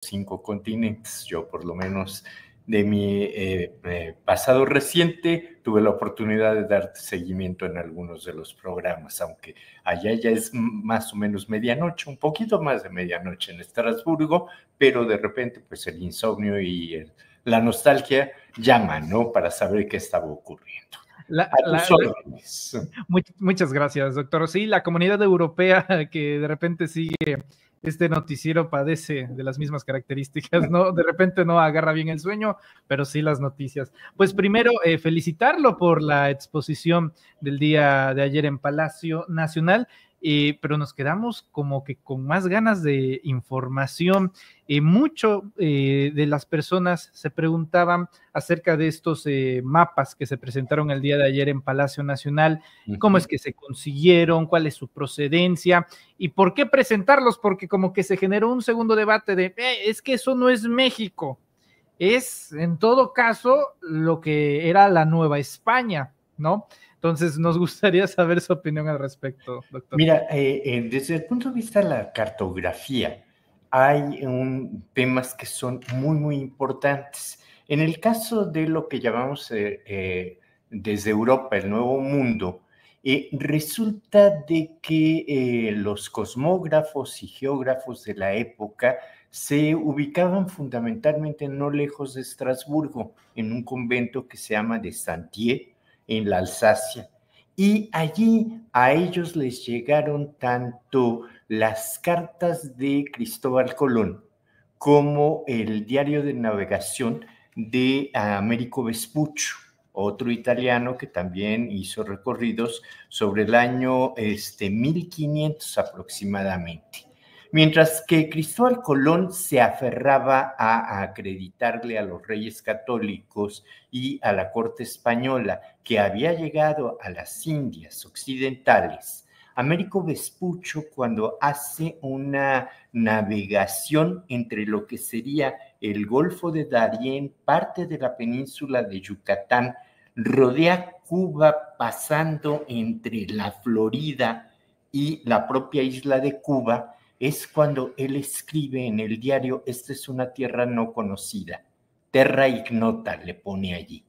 5 continentes. Yo, por lo menos de mi pasado reciente, tuve la oportunidad de dar seguimiento en algunos de los programas, aunque allá ya es más o menos medianoche, un poquito más de medianoche en Estrasburgo, pero de repente pues el insomnio y la nostalgia llaman, ¿no? Para saber qué estaba ocurriendo. Muchas gracias, doctor. Sí, la comunidad europea que de repente sigue este noticiero padece de las mismas características, ¿no? De repente no agarra bien el sueño, pero sí las noticias. Pues primero, felicitarlo por la exposición del día de ayer en Palacio Nacional, pero nos quedamos como que con más ganas de información. Mucho de las personas se preguntaban acerca de estos mapas que se presentaron el día de ayer en Palacio Nacional, cómo es que se consiguieron, cuál es su procedencia y por qué presentarlos, porque como que se generó un segundo debate de, es que eso no es México, es en todo caso lo que era la Nueva España, ¿no? Entonces nos gustaría saber su opinión al respecto, doctor. Mira, desde el punto de vista de la cartografía, hay temas que son muy, muy importantes. En el caso de lo que llamamos desde Europa, el Nuevo Mundo, resulta de que los cosmógrafos y geógrafos de la época se ubicaban fundamentalmente no lejos de Estrasburgo, en un convento que se llama de Saint-Dié, en la Alsacia. Y allí a ellos les llegaron tanto las cartas de Cristóbal Colón como el diario de navegación de Américo Vespuccio, otro italiano que también hizo recorridos sobre el año 1500 aproximadamente. Mientras que Cristóbal Colón se aferraba a acreditarle a los reyes católicos y a la corte española que había llegado a las Indias occidentales, Américo Vespuccio, cuando hace una navegación entre lo que sería el Golfo de Darién, parte de la península de Yucatán, rodea Cuba pasando entre la Florida y la propia isla de Cuba, es cuando él escribe en el diario, esta es una tierra no conocida, terra ignota le pone allí.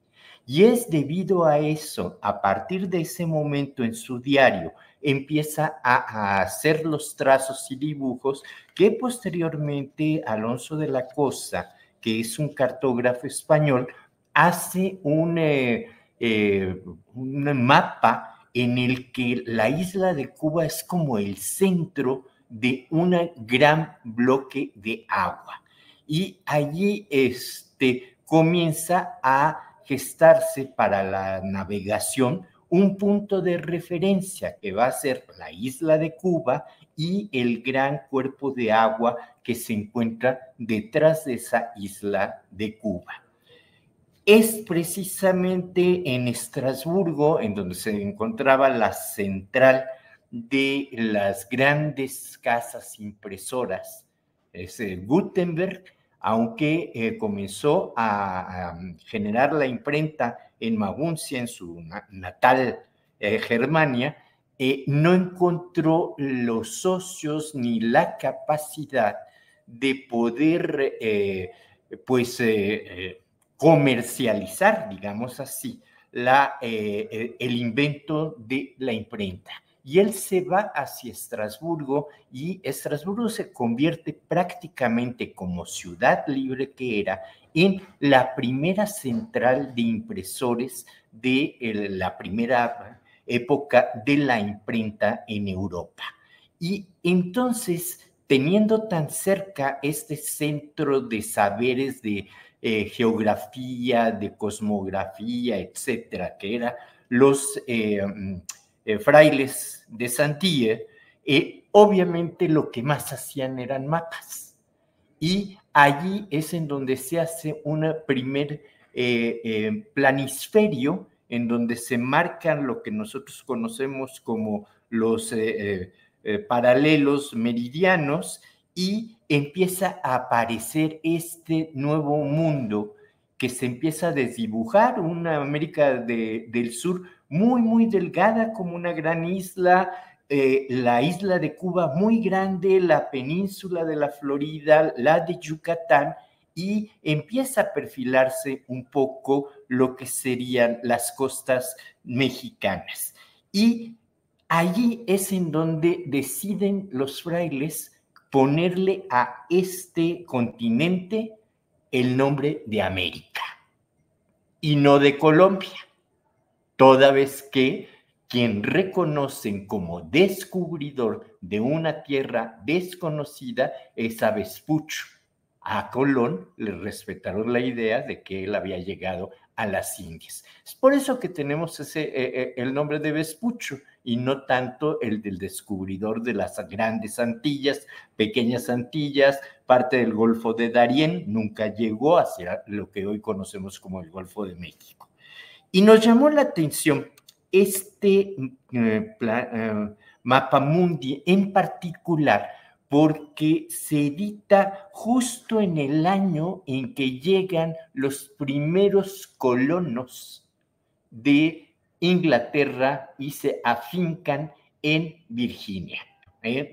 Y es debido a eso, a partir de ese momento en su diario, empieza a hacer los trazos y dibujos que posteriormente Alonso de la Cosa, que es un cartógrafo español, hace un mapa en el que la isla de Cuba es como el centro de un gran bloque de agua. Y allí comienza a gestarse para la navegación un punto de referencia que va a ser la isla de Cuba y el gran cuerpo de agua que se encuentra detrás de esa isla de Cuba. Es precisamente en Estrasburgo en donde se encontraba la central de las grandes casas impresoras, es Gutenberg, aunque comenzó a generar la imprenta en Maguncia, en su natal Germania, no encontró los socios ni la capacidad de poder, comercializar, digamos así, el invento de la imprenta. Y él se va hacia Estrasburgo y Estrasburgo se convierte prácticamente como ciudad libre que era en la primera central de impresores de la primera época de la imprenta en Europa. Y entonces, teniendo tan cerca este centro de saberes de geografía, de cosmografía, etcétera, que eran los frailes de Saint-Dié, obviamente lo que más hacían eran mapas. Y allí es en donde se hace un primer planisferio, en donde se marcan lo que nosotros conocemos como los paralelos meridianos, y empieza a aparecer este nuevo mundo que se empieza a desdibujar, una América del Sur muy, muy delgada como una gran isla, la isla de Cuba muy grande, la península de la Florida, la de Yucatán, y empieza a perfilarse un poco lo que serían las costas mexicanas. Y allí es en donde deciden los frailes ponerle a este continente el nombre de América y no de Colombia, toda vez que quien reconocen como descubridor de una tierra desconocida es a Vespuccio. A Colón le respetaron la idea de que él había llegado a las Indias. Es por eso que tenemos el nombre de Vespuccio y no tanto el del descubridor de las grandes Antillas, pequeñas Antillas, parte del Golfo de Darién. Nunca llegó a ser lo que hoy conocemos como el Golfo de México. Y nos llamó la atención este Mapamundi en particular, porque se edita justo en el año en que llegan los primeros colonos de Inglaterra y se afincan en Virginia,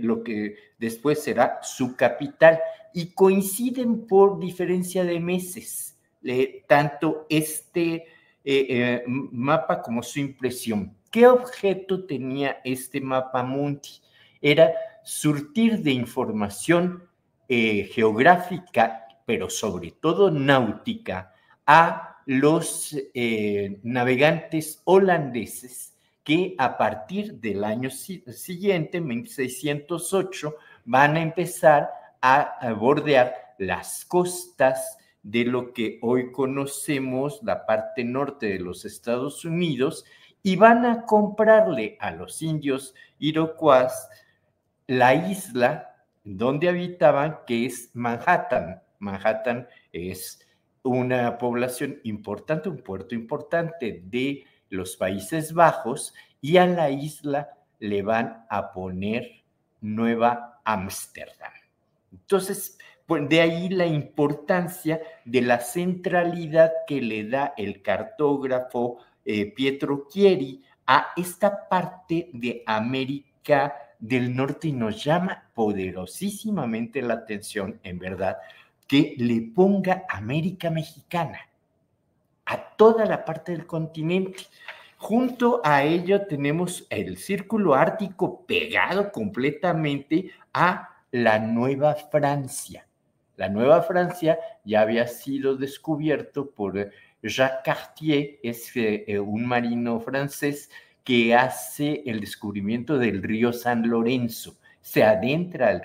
lo que después será su capital, y coinciden por diferencia de meses, tanto este mapa como su impresión. ¿Qué objeto tenía este Mapamundi? Era surtir de información geográfica, pero sobre todo náutica, a los navegantes holandeses que a partir del año siguiente, 1608, van a empezar a bordear las costas de lo que hoy conocemos, la parte norte de los Estados Unidos, y van a comprarle a los indios iroquois la isla donde habitaban, que es Manhattan. Manhattan es una población importante, un puerto importante de los Países Bajos, y a la isla le van a poner Nueva Ámsterdam. Entonces, pues de ahí la importancia de la centralidad que le da el cartógrafo Pietro Chieri a esta parte de América del Norte, y nos llama poderosísimamente la atención, en verdad, que le ponga América Mexicana a toda la parte del continente. Junto a ello tenemos el Círculo Ártico pegado completamente a la Nueva Francia. La Nueva Francia ya había sido descubierto por Jacques Cartier, es un marino francés que hace el descubrimiento del río San Lorenzo. Se adentra al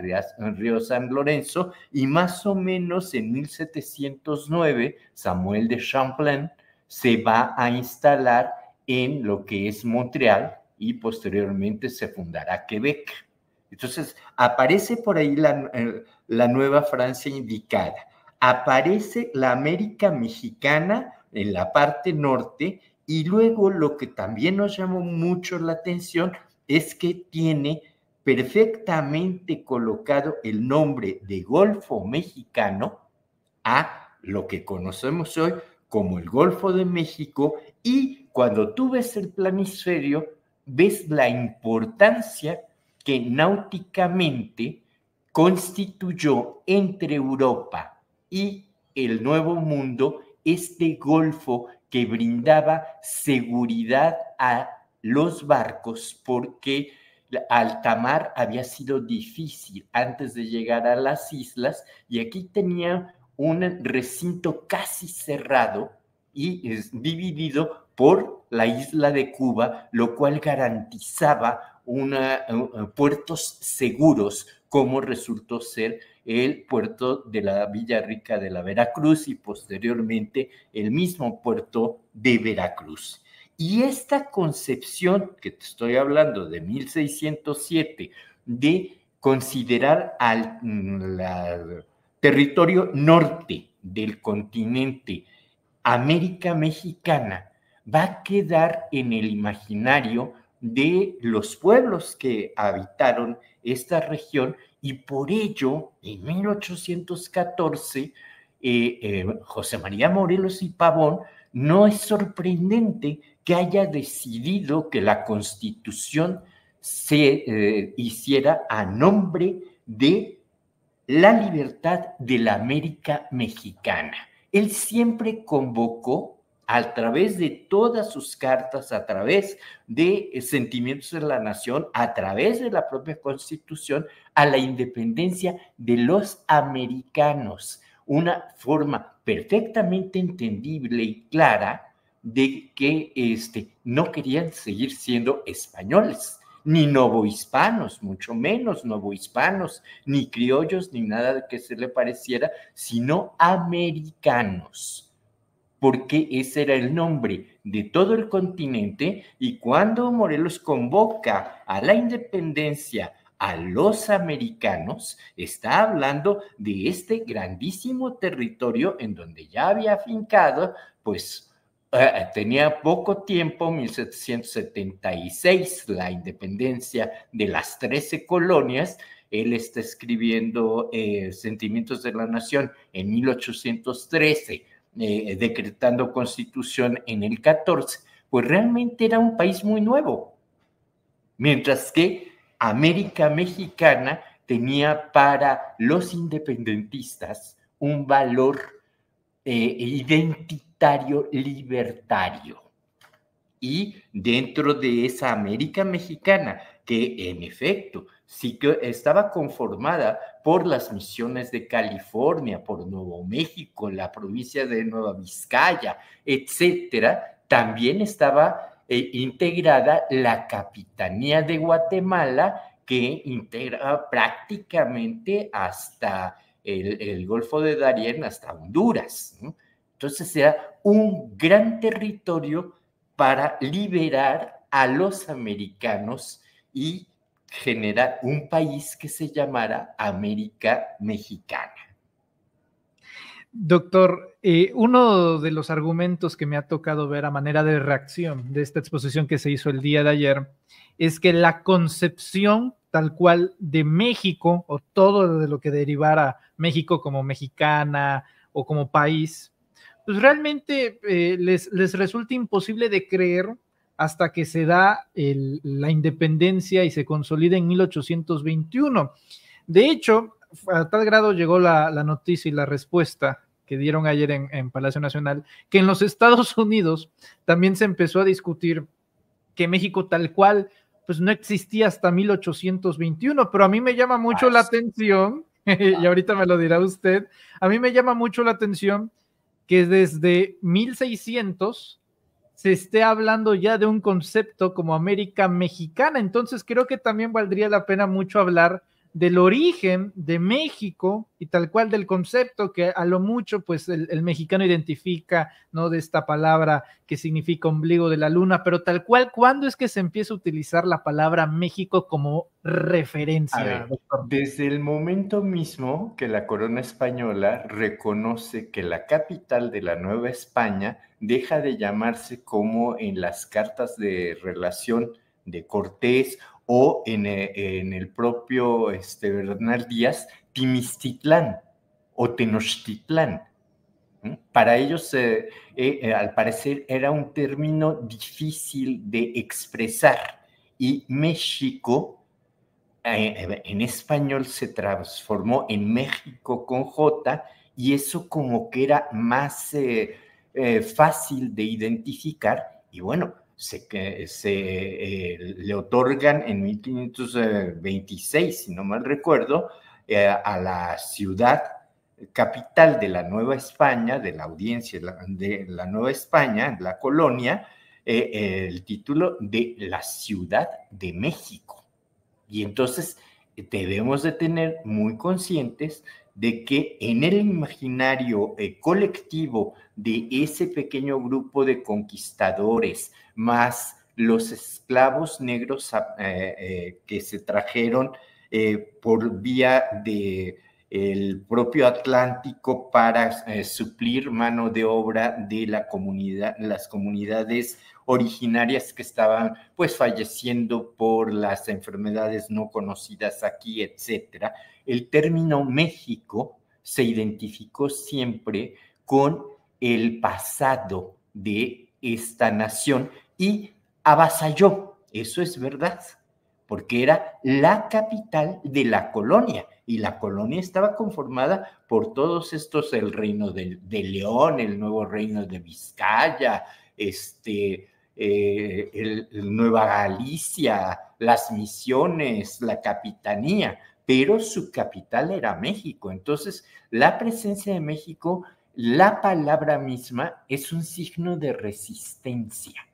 río San Lorenzo y más o menos en 1709 Samuel de Champlain se va a instalar en lo que es Montreal y posteriormente se fundará Quebec. Entonces aparece por ahí la Nueva Francia indicada, aparece la América Mexicana en la parte norte, y luego lo que también nos llamó mucho la atención es que tiene perfectamente colocado el nombre de Golfo Mexicano a lo que conocemos hoy como el Golfo de México, y cuando tú ves el planisferio, ves la importancia que náuticamente constituyó entre Europa y el Nuevo Mundo este golfo que brindaba seguridad a los barcos, porque alta mar había sido difícil antes de llegar a las islas, y aquí tenía un recinto casi cerrado y es dividido por la isla de Cuba, lo cual garantizaba puertos seguros, como resultó ser el puerto de la Villa Rica de la Veracruz y posteriormente el mismo puerto de Veracruz. Y esta concepción que te estoy hablando de 1607 de considerar al territorio norte del continente América Mexicana va a quedar en el imaginario de los pueblos que habitaron esta región, y por ello en 1814 José María Morelos y Pavón no es sorprendente que haya decidido que la Constitución se hiciera a nombre de la libertad de la América mexicana. Él siempre convocó a través de todas sus cartas, a través de sentimientos de la nación, a través de la propia Constitución, a la independencia de los americanos. Una forma perfectamente entendible y clara de que no querían seguir siendo españoles, ni novohispanos, mucho menos novohispanos, ni criollos, ni nada que se le pareciera, sino americanos, porque ese era el nombre de todo el continente, y cuando Morelos convoca a la independencia a los americanos, está hablando de este grandísimo territorio en donde ya había afincado, pues, tenía poco tiempo, 1776, la independencia de las 13 colonias. Él está escribiendo Sentimientos de la Nación en 1813, decretando constitución en el 14, pues realmente era un país muy nuevo, mientras que América Mexicana tenía para los independentistas un valor identitario libertario. Y dentro de esa América Mexicana, que en efecto sí que estaba conformada por las misiones de California, por Nuevo México, la provincia de Nueva Vizcaya, etcétera, también estaba integrada la Capitanía de Guatemala, que integraba prácticamente hasta el Golfo de Darién, hasta Honduras, ¿no? Entonces era un gran territorio para liberar a los americanos y generar un país que se llamara América Mexicana. Doctor, uno de los argumentos que me ha tocado ver a manera de reacción de esta exposición que se hizo el día de ayer es que la concepción tal cual de México, o todo de lo que derivara México como mexicana o como país, pues realmente les resulta imposible de creer hasta que se da la independencia y se consolida en 1821. De hecho, a tal grado llegó la noticia y la respuesta que dieron ayer en Palacio Nacional, que en los Estados Unidos también se empezó a discutir que México tal cual pues no existía hasta 1821, pero a mí me llama mucho la atención, y ahorita me lo dirá usted, a mí me llama mucho la atención que desde 1600 se esté hablando ya de un concepto como América Mexicana. Entonces creo que también valdría la pena mucho hablar del origen de México y tal cual del concepto que a lo mucho pues el mexicano identifica, ¿no? De esta palabra que significa ombligo de la luna, pero tal cual, ¿cuándo es que se empieza a utilizar la palabra México como referencia, doctor? Desde el momento mismo que la corona española reconoce que la capital de la Nueva España deja de llamarse como en las cartas de relación de Cortés o en el propio Bernal Díaz, Timistitlán o Tenochtitlán. Para ellos, al parecer, era un término difícil de expresar, y México en español se transformó en México con J, y eso como que era más fácil de identificar, y bueno, le otorgan en 1526, si no mal recuerdo, a la ciudad capital de la Nueva España, de la audiencia de la Nueva España, la colonia, el título de la Ciudad de México. Y entonces debemos de tener muy conscientes de que en el imaginario colectivo de ese pequeño grupo de conquistadores, más los esclavos negros que se trajeron por vía de el propio Atlántico para suplir mano de obra de la comunidad, las comunidades originarias que estaban pues falleciendo por las enfermedades no conocidas aquí, etcétera. El término México se identificó siempre con el pasado de esta nación y avasalló, eso es verdad, porque era la capital de la colonia, y la colonia estaba conformada por todos estos, el reino de León, el nuevo reino de Vizcaya, Nueva Galicia, las Misiones, la Capitanía, pero su capital era México. Entonces, la presencia de México, la palabra misma, es un signo de resistencia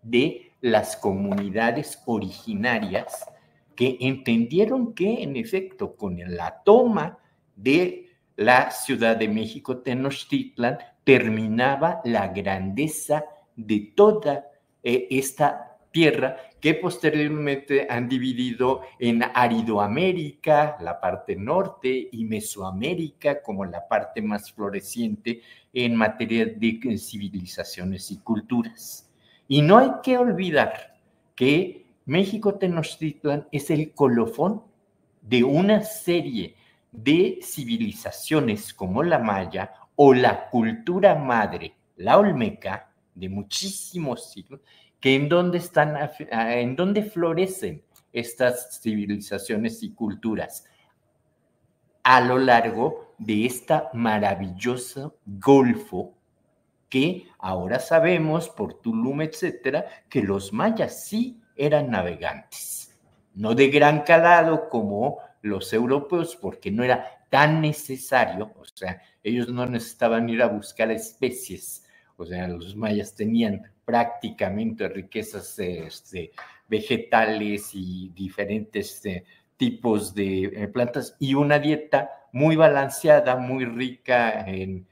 de las comunidades originarias que entendieron que, en efecto, con la toma de la Ciudad de México, Tenochtitlan, terminaba la grandeza de toda esta tierra que posteriormente han dividido en Aridoamérica, la parte norte, y Mesoamérica como la parte más floreciente en materia de civilizaciones y culturas. Y no hay que olvidar que México Tenochtitlan es el colofón de una serie de civilizaciones como la maya o la cultura madre, la olmeca, de muchísimos siglos, que en donde florecen estas civilizaciones y culturas a lo largo de este maravilloso golfo que ahora sabemos por Tulum, etcétera, que los mayas sí eran navegantes, no de gran calado como los europeos, porque no era tan necesario, o sea, ellos no necesitaban ir a buscar especies, o sea, los mayas tenían prácticamente riquezas vegetales y diferentes tipos de plantas y una dieta muy balanceada, muy rica en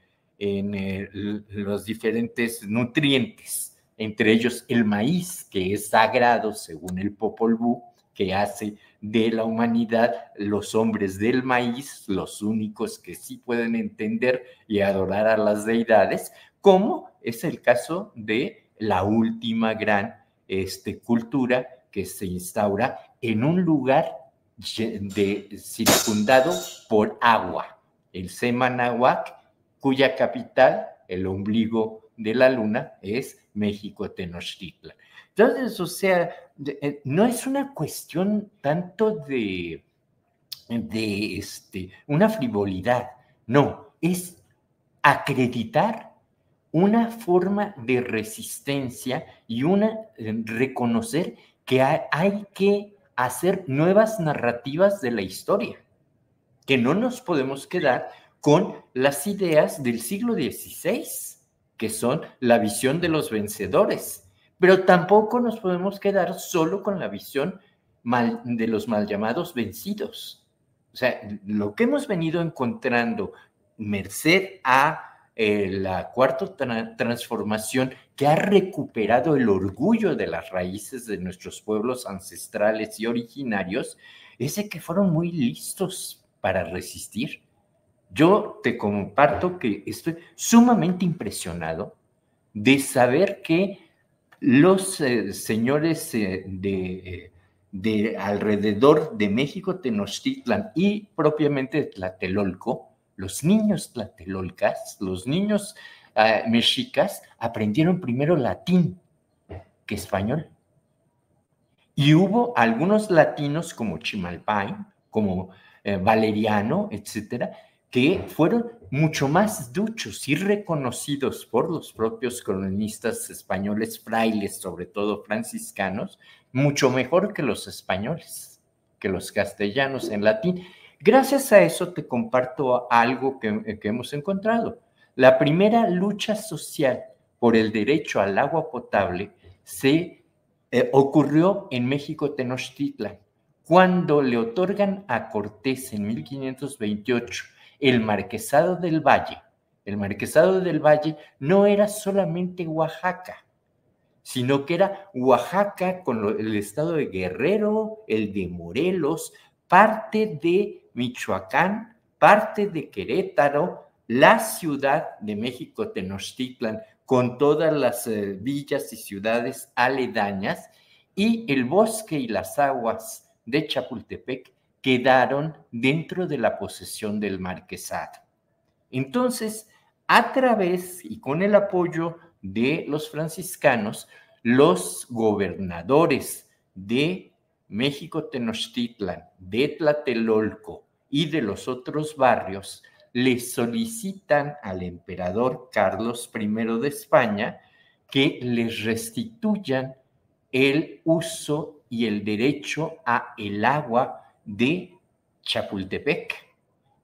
los diferentes nutrientes, entre ellos el maíz, que es sagrado según el Popol Vuh, que hace de la humanidad los hombres del maíz, los únicos que sí pueden entender y adorar a las deidades, como es el caso de la última gran cultura que se instaura en un lugar circundado por agua, el Semanáhuac, cuya capital, el ombligo de la luna, es México Tenochtitlan. Entonces, o sea, no es una cuestión tanto de una frivolidad, no, es acreditar una forma de resistencia y reconocer que hay que hacer nuevas narrativas de la historia, que no nos podemos quedar con las ideas del siglo XVI, que son la visión de los vencedores, pero tampoco nos podemos quedar solo con la visión de los mal llamados vencidos. O sea, lo que hemos venido encontrando merced a la cuarta transformación, que ha recuperado el orgullo de las raíces de nuestros pueblos ancestrales y originarios, es de que fueron muy listos para resistir. Yo te comparto que estoy sumamente impresionado de saber que los señores de alrededor de México Tenochtitlan y propiamente de Tlatelolco, los niños tlatelolcas, los niños mexicas, aprendieron primero latín que español. Y hubo algunos latinos como Chimalpain, como Valeriano, etcétera, que fueron mucho más duchos y reconocidos por los propios colonistas españoles, frailes, sobre todo franciscanos, mucho mejor que los españoles, que los castellanos en latín. Gracias a eso te comparto algo que hemos encontrado. La primera lucha social por el derecho al agua potable ocurrió en México Tenochtitlan, cuando le otorgan a Cortés en 1528 el Marquesado del Valle. El Marquesado del Valle no era solamente Oaxaca, sino que era Oaxaca con el estado de Guerrero, el de Morelos, parte de Michoacán, parte de Querétaro, la Ciudad de México Tenochtitlan, con todas las villas y ciudades aledañas, y el bosque y las aguas de Chapultepec quedaron dentro de la posesión del marquesado. Entonces, a través y con el apoyo de los franciscanos, los gobernadores de México Tenochtitlan, de Tlatelolco y de los otros barrios, le solicitan al emperador Carlos I de España que les restituyan el uso y el derecho a el agua de Chapultepec.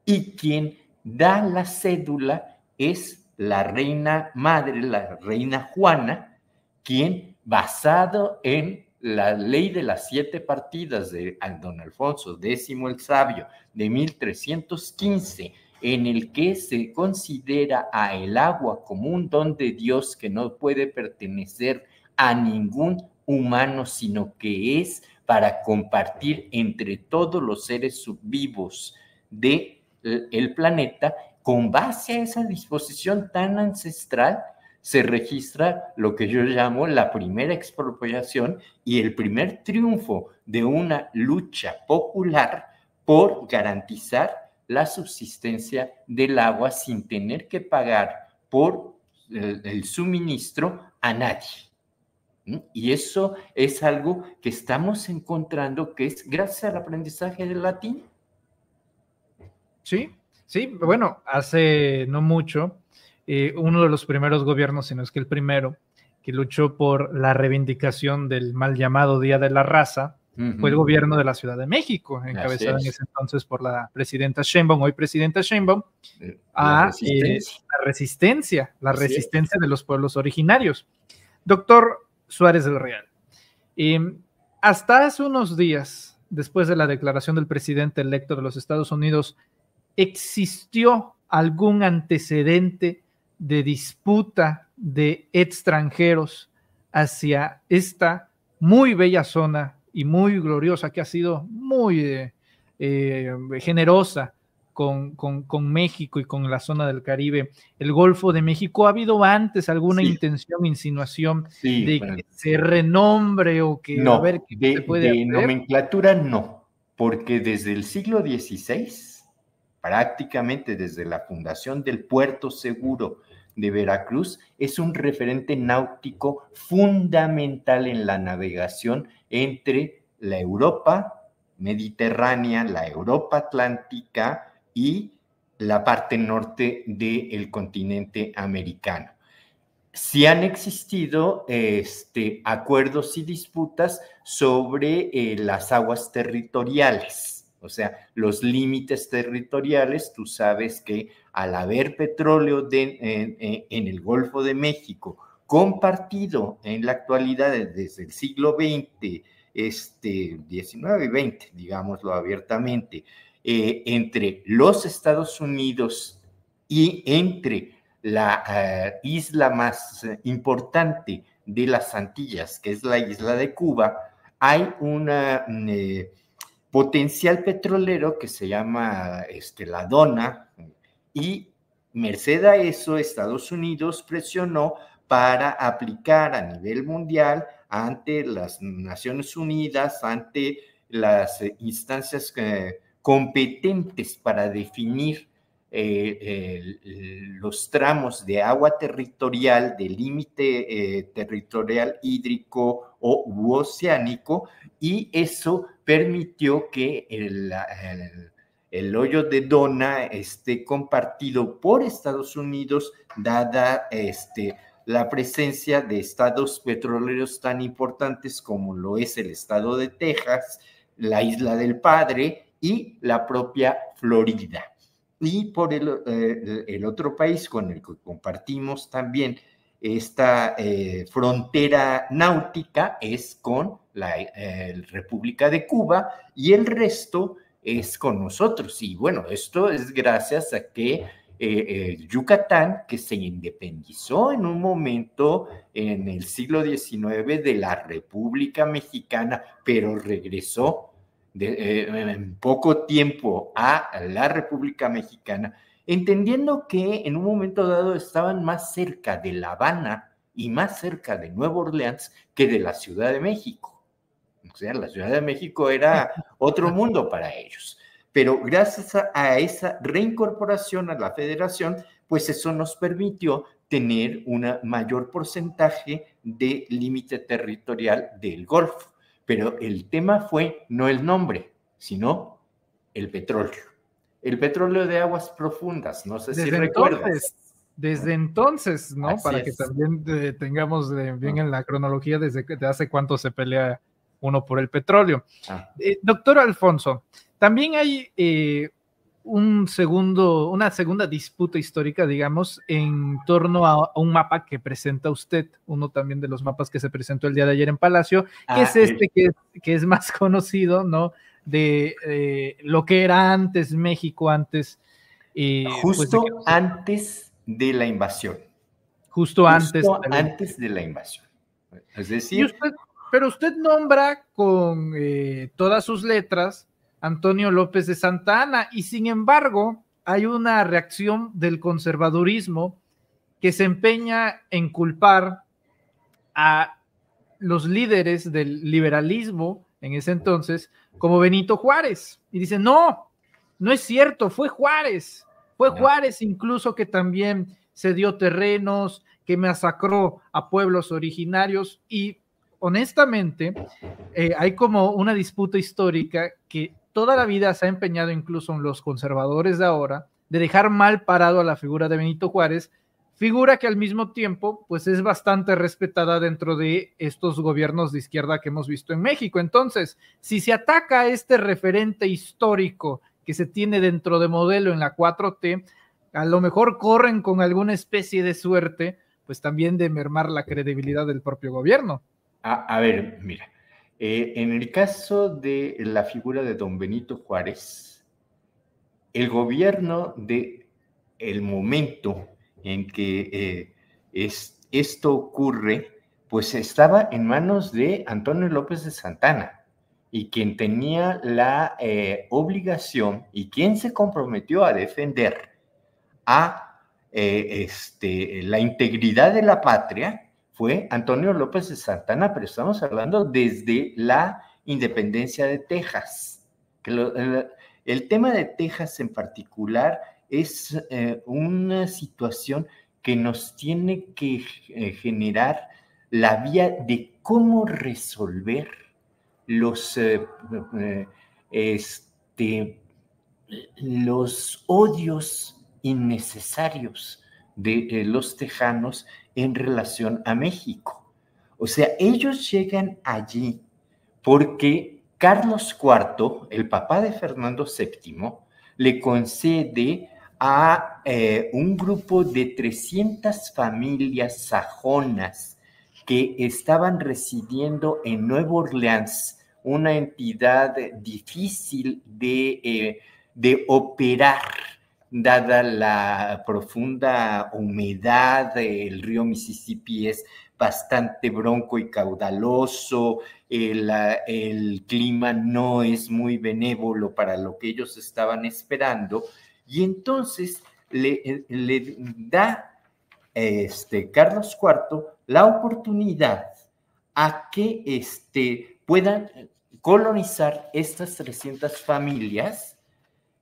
Y quien da la cédula es la reina madre, la reina Juana, quien, basado en la ley de las 7 partidas de don Alfonso X el Sabio de 1315, en el que se considera a el agua como un don de Dios que no puede pertenecer a ningún humano, sino que es para compartir entre todos los seres vivos del planeta. Con base a esa disposición tan ancestral, se registra lo que yo llamo la primera expropiación y el primer triunfo de una lucha popular por garantizar la subsistencia del agua sin tener que pagar por el suministro a nadie. Y eso es algo que estamos encontrando que es gracias al aprendizaje del latín. Sí, sí, bueno, hace no mucho, uno de los primeros gobiernos, si no es que el primero, que luchó por la reivindicación del mal llamado Día de la Raza, fue el gobierno de la Ciudad de México, encabezado en ese entonces por la presidenta Sheinbaum, hoy presidenta Sheinbaum, a la resistencia de los pueblos originarios. Doctor Suárez del Real, hasta hace unos días, después de la declaración del presidente electo de los Estados Unidos, ¿existió algún antecedente de disputa de extranjeros hacia esta muy bella zona y muy gloriosa, que ha sido muy generosa con México y con la zona del Caribe, el Golfo de México? ¿Ha habido antes alguna intención, insinuación de que se renombre o que no, a ver qué se puede hacer? Nomenclatura no, porque desde el siglo XVI, prácticamente desde la fundación del Puerto Seguro de Veracruz, es un referente náutico fundamental en la navegación entre la Europa mediterránea, la Europa atlántica y la parte norte del continente americano. Sí han existido acuerdos y disputas sobre las aguas territoriales, o sea, los límites territoriales. Tú sabes que al haber petróleo en el Golfo de México compartido en la actualidad desde el siglo XX, XIX y XX, digámoslo abiertamente, entre los Estados Unidos y entre la isla más importante de las Antillas, que es la isla de Cuba, hay un potencial petrolero que se llama la Dona, y merced a eso Estados Unidos presionó para aplicar a nivel mundial ante las Naciones Unidas, ante las instancias competentes para definir los tramos de agua territorial, de límite territorial hídrico u oceánico, y eso permitió que el hoyo de Dona esté compartido por Estados Unidos, dada la presencia de estados petroleros tan importantes como lo es el estado de Texas, la Isla del Padre y la propia Florida. Y por el otro país con el que compartimos también esta frontera náutica es con la República de Cuba, y el resto es con nosotros. Y bueno, esto es gracias a que Yucatán, que se independizó en un momento en el siglo XIX de la República Mexicana, pero regresó en poco tiempo a la República Mexicana, entendiendo que en un momento dado estaban más cerca de La Habana y más cerca de Nueva Orleans que de la Ciudad de México. O sea, la Ciudad de México era otro mundo para ellos. Pero gracias a esa reincorporación a la federación, pues eso nos permitió tener un mayor porcentaje de límite territorial del Golfo. pero el tema fue no el nombre, sino el petróleo. El petróleo de aguas profundas, no sé si recuerdas. Desde entonces, ¿no? Así Para que es. también tengamos bien en la cronología desde hace cuánto se pelea uno por el petróleo. Doctor Alfonso, también hay una segunda disputa histórica, digamos, en torno a un mapa que presenta usted, uno también de los mapas que se presentó el día de ayer en Palacio, que es que es más conocido, ¿no? De lo que era antes México, antes... justo pues antes de la invasión. Justo antes de la invasión. Es decir... Pero usted nombra con todas sus letras Antonio López de Santa Anna, y sin embargo hay una reacción del conservadurismo que se empeña en culpar a los líderes del liberalismo en ese entonces como Benito Juárez, y dice, no es cierto, fue Juárez incluso que también se dio terrenos, que masacró a pueblos originarios. Y honestamente hay como una disputa histórica que toda la vida se ha empeñado, incluso en los conservadores de ahora, de dejar mal parado a la figura de Benito Juárez, figura que al mismo tiempo pues es bastante respetada dentro de estos gobiernos de izquierda que hemos visto en México. Entonces, si se ataca a este referente histórico que se tiene dentro de modelo en la 4T, a lo mejor corren con alguna especie de suerte, pues también de mermar la credibilidad del propio gobierno. A ver, mira, en el caso de la figura de don Benito Juárez, el gobierno de el momento en que esto ocurre, pues estaba en manos de Antonio López de Santa Anna, y quien tenía la obligación y quien se comprometió a defender a la integridad de la patria fue Antonio López de Santa Anna, pero estamos hablando desde la independencia de Texas. El tema de Texas en particular es una situación que nos tiene que generar la vía de cómo resolver los odios innecesarios de los tejanos en relación a México. O sea, ellos llegan allí porque Carlos IV, el papá de Fernando VII, le concede a un grupo de 300 familias sajonas que estaban residiendo en Nueva Orleans, una entidad difícil de operar, dada la profunda humedad. El río Mississippi es bastante bronco y caudaloso, el clima no es muy benévolo para lo que ellos estaban esperando, y entonces le da Carlos IV la oportunidad a que puedan colonizar estas 300 familias,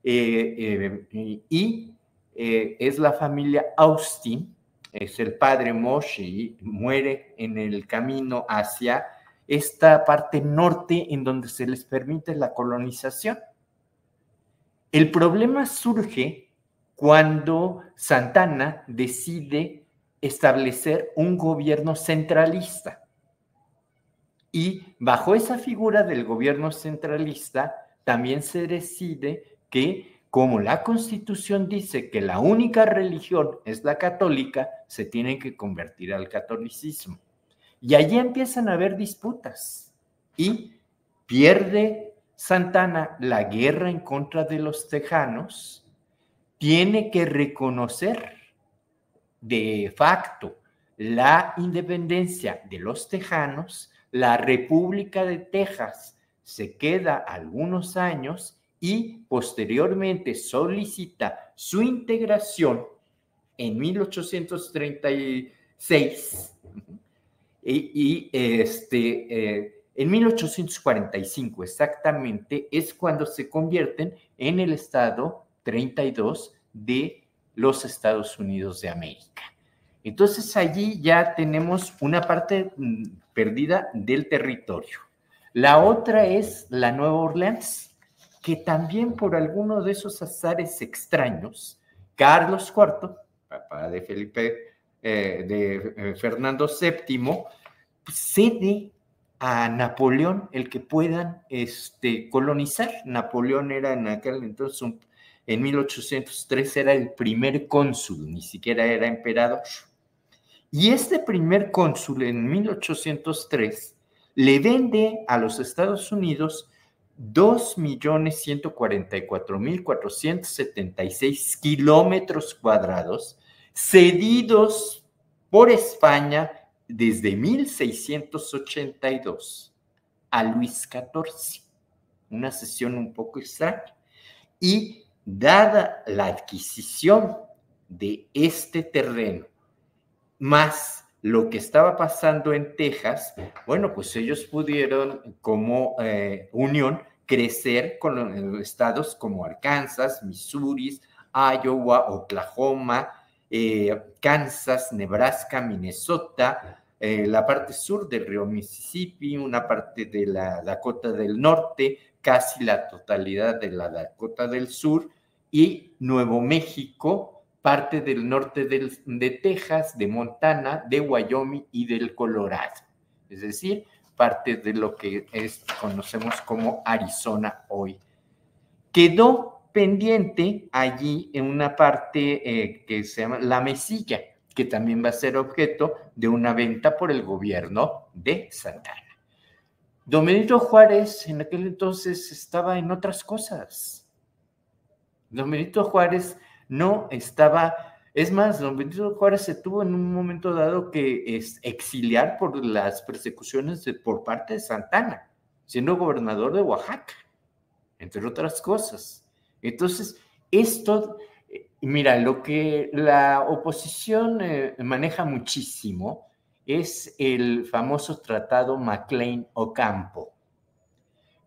y es la familia Austin, es el padre Moshe, y muere en el camino hacia esta parte norte en donde se les permite la colonización. El problema surge cuando Santa Anna decide establecer un gobierno centralista. Y bajo esa figura del gobierno centralista también se decide que, como la Constitución dice que la única religión es la católica, se tienen que convertir al catolicismo. Y allí empiezan a haber disputas. Y pierde Santa Anna la guerra en contra de los tejanos, tiene que reconocer de facto la independencia de los tejanos. La República de Texas se queda algunos años y posteriormente solicita su integración en 1836 en 1845 exactamente es cuando se convierten en el estado 32 de los Estados Unidos de América. Entonces allí ya tenemos una parte perdida del territorio. La otra es la Nueva Orleans, que también por alguno de esos azares extraños, Carlos IV, papá de Fernando VII, cede a Napoleón el que puedan colonizar. Napoleón era en aquel entonces, en 1803, era el primer cónsul, ni siquiera era emperador. Y este primer cónsul en 1803 le vende a los Estados Unidos 2.144.476 kilómetros cuadrados cedidos por España desde 1682 a Luis XIV. Una cesión un poco extraña. Y dada la adquisición de este terreno, más lo que estaba pasando en Texas, bueno, pues ellos pudieron como unión crecer con estados como Arkansas, Missouri, Iowa, Oklahoma, Kansas, Nebraska, Minnesota, la parte sur del río Mississippi, una parte de la Dakota del Norte, casi la totalidad de la Dakota del Sur, y Nuevo México, parte del norte de Texas, de Montana, de Wyoming y del Colorado. Es decir, parte de lo que conocemos como Arizona hoy. Quedó pendiente allí en una parte que se llama La Mesilla, que también va a ser objeto de una venta por el gobierno de Santa Ana. Don Benito Juárez en aquel entonces estaba en otras cosas. Don Benito Juárez no estaba, es más, don Benito Juárez se tuvo en un momento dado que exiliar por las persecuciones por parte de Santa Ana, siendo gobernador de Oaxaca, entre otras cosas. Entonces, esto, mira, lo que la oposición maneja muchísimo es el famoso tratado McLean-Ocampo,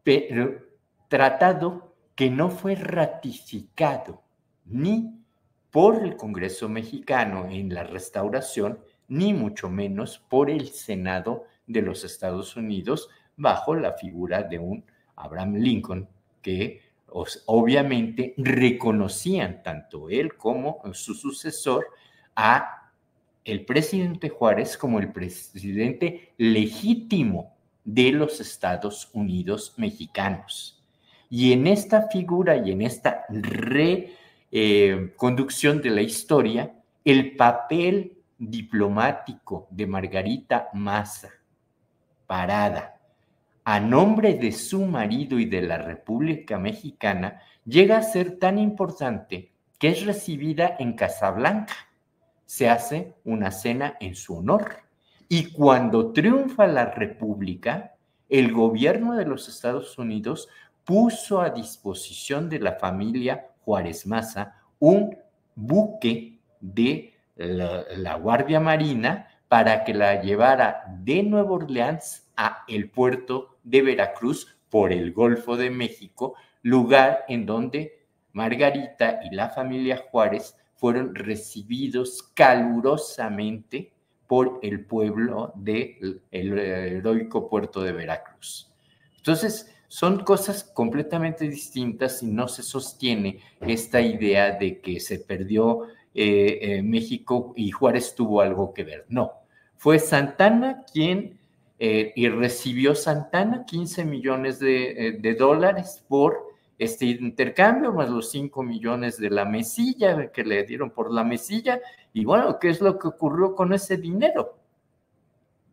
pero tratado que no fue ratificado ni por el Congreso mexicano en la Restauración, ni mucho menos por el Senado de los Estados Unidos, bajo la figura de un Abraham Lincoln, que obviamente reconocían tanto él como su sucesor a el presidente Juárez como el presidente legítimo de los Estados Unidos mexicanos. Y en esta figura y en esta conducción de la historia, el papel diplomático de Margarita Maza Parada a nombre de su marido y de la República Mexicana llega a ser tan importante que es recibida en Casablanca. Se hace una cena en su honor. Y cuando triunfa la República, el gobierno de los Estados Unidos puso a disposición de la familia Juárez Maza un buque de la Guardia Marina para que la llevara de Nueva Orleans a el puerto de Veracruz por el Golfo de México, lugar en donde Margarita y la familia Juárez fueron recibidos calurosamente por el pueblo del heroico puerto de Veracruz. Entonces, son cosas completamente distintas y no se sostiene esta idea de que se perdió México y Juárez tuvo algo que ver. No, fue Santa Ana quien, y recibió Santa Ana 15 millones de dólares por este intercambio, más los 5 millones de la mesilla que le dieron por la mesilla. Y bueno, ¿qué es lo que ocurrió con ese dinero?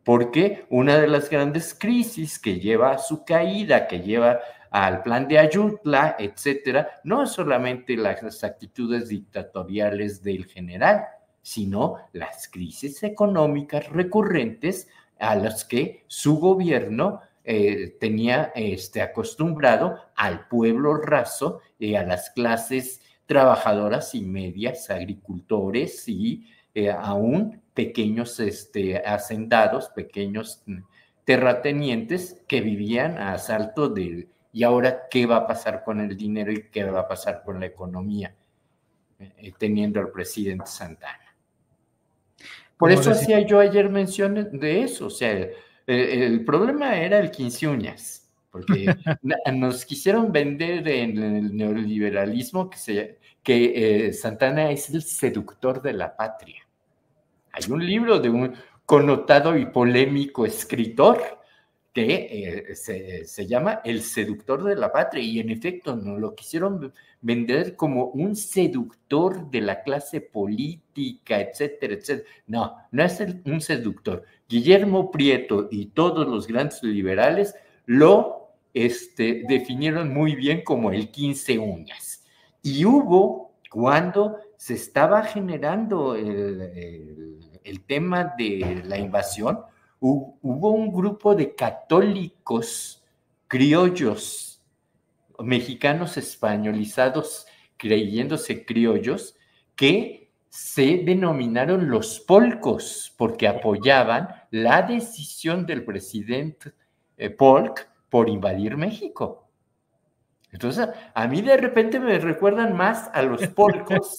Porque una de las grandes crisis que lleva a su caída, que lleva al plan de Ayutla, etcétera, no es solamente las actitudes dictatoriales del general, sino las crisis económicas recurrentes a las que su gobierno tenía acostumbrado al pueblo raso y a las clases trabajadoras y medias, agricultores y aún pequeños hacendados, pequeños terratenientes que vivían a asalto de, ¿y ahora qué va a pasar con el dinero y qué va a pasar con la economía? Teniendo al presidente Santa Ana. Por eso hacía yo ayer mención de eso, o sea, el problema era el 15 uñas. porque nos quisieron vender en el neoliberalismo que Santana es el seductor de la patria. Hay un libro de un connotado y polémico escritor que se llama El seductor de la patria, y en efecto nos lo quisieron vender como un seductor de la clase política, etcétera, etcétera. No, no es un seductor. Guillermo Prieto y todos los grandes liberales lo definieron muy bien como el 15 uñas. Y cuando se estaba generando el tema de la invasión, hubo un grupo de católicos criollos, mexicanos españolizados, creyéndose criollos, que se denominaron los polcos, porque apoyaban la decisión del presidente Polk por invadir México. Entonces, a mí de repente me recuerdan más a los polcos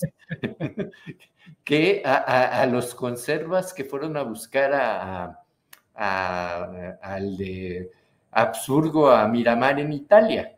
que a los conservas que fueron a buscar al de Habsburgo a Miramar en Italia.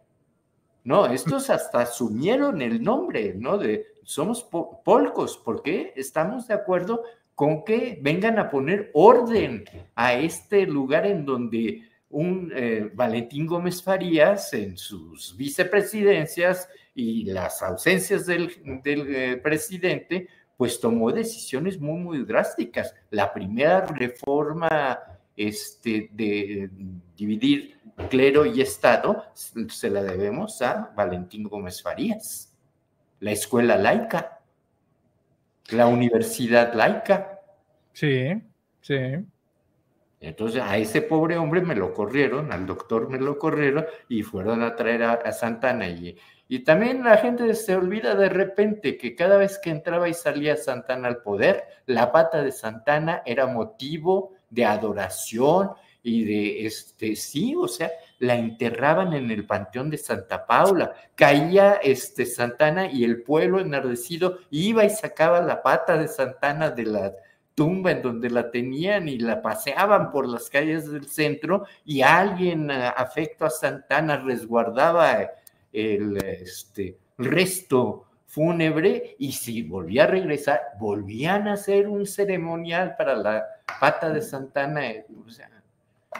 No, estos hasta asumieron el nombre, ¿no? Somos polcos, porque estamos de acuerdo con que vengan a poner orden a este lugar en donde un Valentín Gómez Farías, en sus vicepresidencias y las ausencias del presidente, pues tomó decisiones muy, muy drásticas. La primera reforma de dividir clero y Estado se la debemos a Valentín Gómez Farías. La escuela laica, la universidad laica. Sí, sí. Entonces a ese pobre hombre me lo corrieron, al doctor me lo corrieron y fueron a traer a Santana. Y también la gente se olvida de repente que cada vez que entraba y salía Santana al poder, la pata de Santana era motivo de adoración y de, sí, o sea, la enterraban en el Panteón de Santa Paula, caía Santana y el pueblo enardecido iba y sacaba la pata de Santana de la tumba en donde la tenían y la paseaban por las calles del centro, y alguien afecto a Santana resguardaba el resto fúnebre, y si volvía a regresar, volvían a hacer un ceremonial para la pata de Santana. O sea,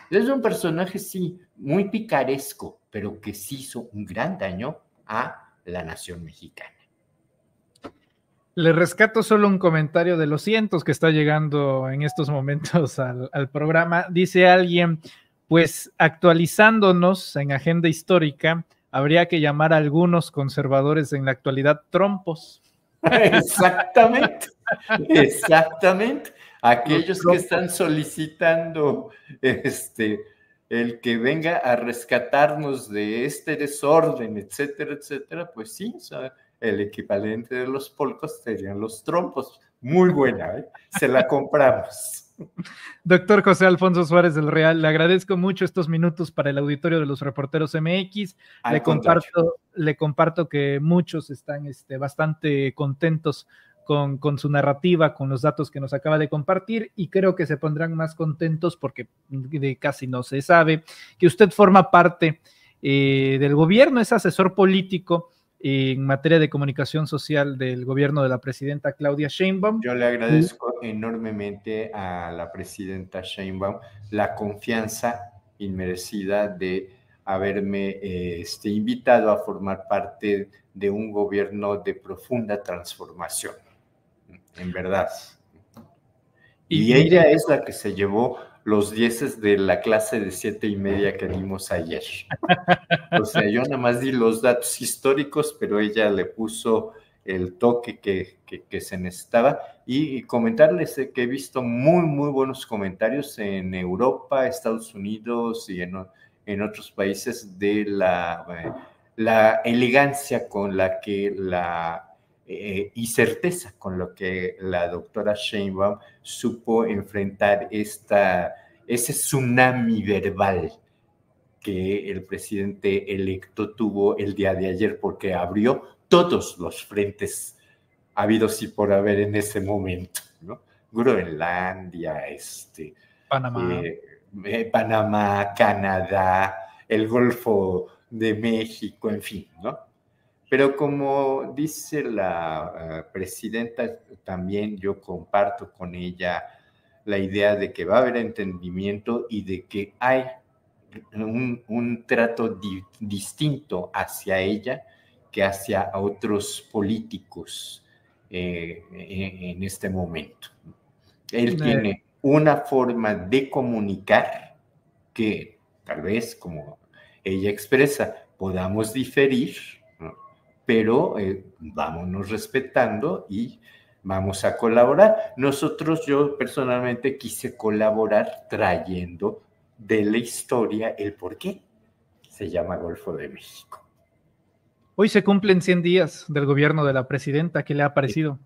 es un personaje, sí, muy picaresco, pero que sí hizo un gran daño a la nación mexicana. Le rescato solo un comentario de los cientos que está llegando en estos momentos al programa. Dice alguien, pues actualizándonos en agenda histórica, habría que llamar a algunos conservadores en la actualidad trompos. Exactamente, exactamente. Aquellos que están solicitando el que venga a rescatarnos de este desorden, etcétera, etcétera, pues sí, o sea, el equivalente de los polcos serían los trompos. Muy buena, ¿eh? Se la compramos. Doctor José Alfonso Suárez del Real, le agradezco mucho estos minutos para el auditorio de los Reporteros MX. Le comparto que muchos están bastante contentos con su narrativa, con los datos que nos acaba de compartir, y creo que se pondrán más contentos porque casi no se sabe que usted forma parte del gobierno, es asesor político en materia de comunicación social del gobierno de la presidenta Claudia Sheinbaum. Yo le agradezco enormemente a la presidenta Sheinbaum la confianza inmerecida de haberme invitado a formar parte de un gobierno de profunda transformación, en verdad. Y ella es la que se llevó los 10 de la clase de 7:30 que dimos ayer. O sea, yo nada más di los datos históricos, pero ella le puso el toque que se necesitaba. Y comentarles que he visto muy, muy buenos comentarios en Europa, Estados Unidos y en otros países de la elegancia con la que y certeza con lo que la doctora Sheinbaum supo enfrentar ese tsunami verbal que el presidente electo tuvo el día de ayer, porque abrió todos los frentes habidos y por haber en ese momento, ¿no? Groenlandia, Panamá. Panamá, Canadá, el Golfo de México, en fin, ¿no? Pero como dice la presidenta, también yo comparto con ella la idea de que va a haber entendimiento y de que hay un trato distinto hacia ella que hacia otros políticos en este momento. Él tiene una forma de comunicar que tal vez, como ella expresa, podamos diferir, ¿no? Pero vámonos respetando y vamos a colaborar. Nosotros, yo personalmente quise colaborar trayendo de la historia el por qué se llama Golfo de México. Hoy se cumplen 100 días del gobierno de la presidenta. ¿Qué le ha parecido?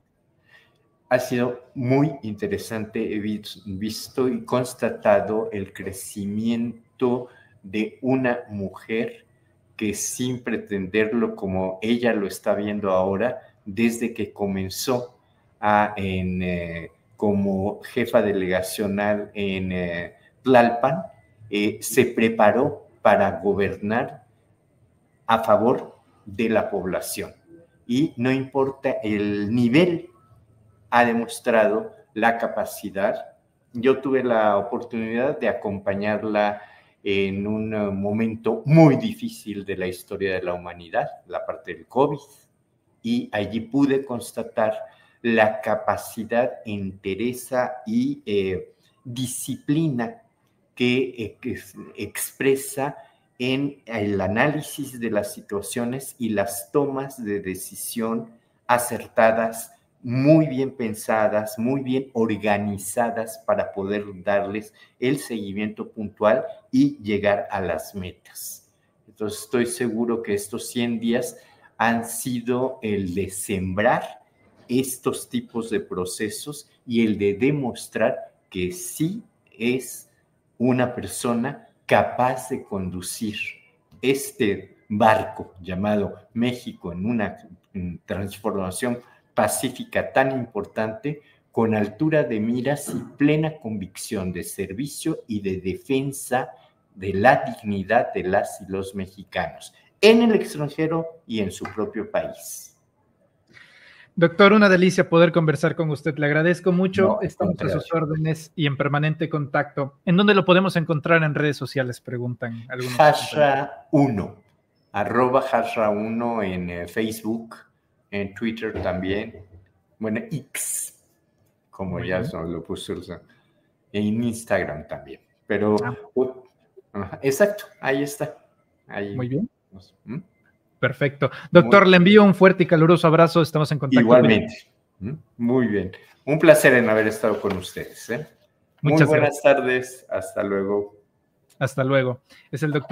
Ha sido muy interesante. He visto y constatado el crecimiento de una mujer que, sin pretenderlo como ella lo está viendo ahora, desde que comenzó como jefa delegacional en Tlalpan, se preparó para gobernar a favor de la población. Y no importa el nivel, ha demostrado la capacidad. Yo tuve la oportunidad de acompañarla en un momento muy difícil de la historia de la humanidad, la parte del COVID, y allí pude constatar la capacidad, entereza y disciplina que expresa en el análisis de las situaciones y las tomas de decisión acertadas, muy bien pensadas, muy bien organizadas para poder darles el seguimiento puntual y llegar a las metas. Entonces estoy seguro que estos 100 días han sido el de sembrar estos tipos de procesos y el de demostrar que sí es una persona capaz de conducir este barco llamado México en una transformación pacífica tan importante, con altura de miras y plena convicción de servicio y de defensa de la dignidad de las y los mexicanos, en el extranjero y en su propio país. Doctor, una delicia poder conversar con usted. Le agradezco mucho. No, estamos a sus órdenes y en permanente contacto. ¿En dónde lo podemos encontrar en redes sociales? Preguntan algunos. Jarra1, @Jarra1 en Facebook, en Twitter también, bueno, X, como muy ya lo puso, en Instagram también. Pero, exacto, ahí está. Ahí. Muy bien. Perfecto. Doctor, le envío un fuerte y caluroso abrazo. Estamos en contacto. Igualmente. Muy bien. Un placer en haber estado con ustedes. Muy buenas tardes. Hasta luego. Hasta luego. Es el doctor